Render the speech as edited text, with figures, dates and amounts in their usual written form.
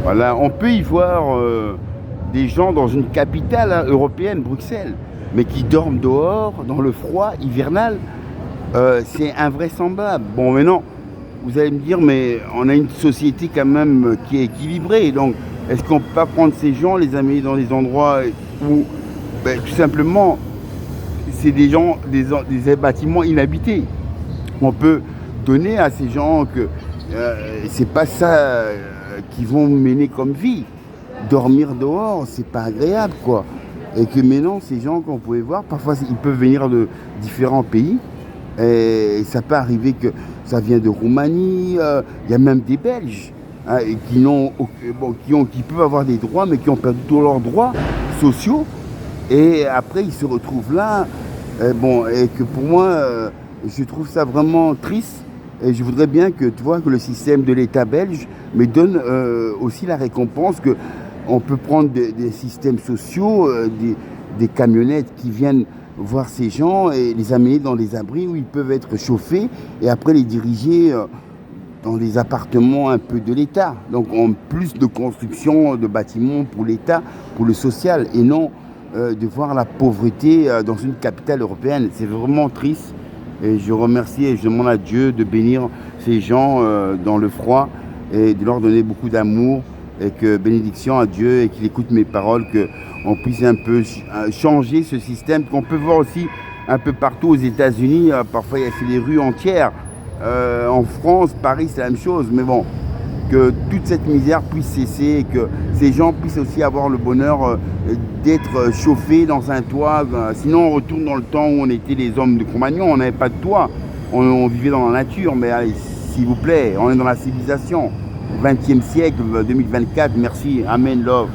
Voilà, on peut y voir des gens dans une capitale européenne, Bruxelles, mais qui dorment dehors, dans le froid hivernal. C'est invraisemblable. Bon, maintenant, vous allez me dire, mais on a une société quand même qui est équilibrée. Donc, est-ce qu'on peut pas prendre ces gens, les amener dans des endroits où, ben, tout simplement, c'est des gens, des bâtiments inhabités. On peut donner à ces gens que c'est pas ça qu'ils vont mener comme vie. Dormir dehors, c'est pas agréable, quoi. Et que maintenant, ces gens qu'on pouvait voir, parfois ils peuvent venir de différents pays. Et ça peut arriver que ça vient de Roumanie, il y a même des Belges hein, et qui peuvent avoir des droits, mais qui ont perdu tous leurs droits sociaux. Et après, ils se retrouvent là. Et que pour moi, je trouve ça vraiment triste. Et je voudrais bien que tu vois que le système de l'État belge me donne aussi la récompense que on peut prendre des systèmes sociaux, des camionnettes qui viennent voir ces gens et les amener dans des abris où ils peuvent être chauffés et après les diriger dans les appartements un peu de l'État. Donc en plus de construction de bâtiments pour l'État, pour le social et non de voir la pauvreté dans une capitale européenne. C'est vraiment triste. Et je remercie et je demande à Dieu de bénir ces gens dans le froid et de leur donner beaucoup d'amour et que bénédiction à Dieu et qu'il écoute mes paroles, qu'on puisse un peu changer ce système qu'on peut voir aussi un peu partout aux États-Unis. Parfois, il y a des rues entières. En France, Paris, c'est la même chose. Mais bon, que toute cette misère puisse cesser et que ces gens puissent aussi avoir le bonheur d'être chauffés dans un toit. Sinon, on retourne dans le temps où on était les hommes de Cro-Magnon, on n'avait pas de toit. On vivait dans la nature, mais allez, s'il vous plaît, on est dans la civilisation. 20e siècle, 2024, merci, amen, love.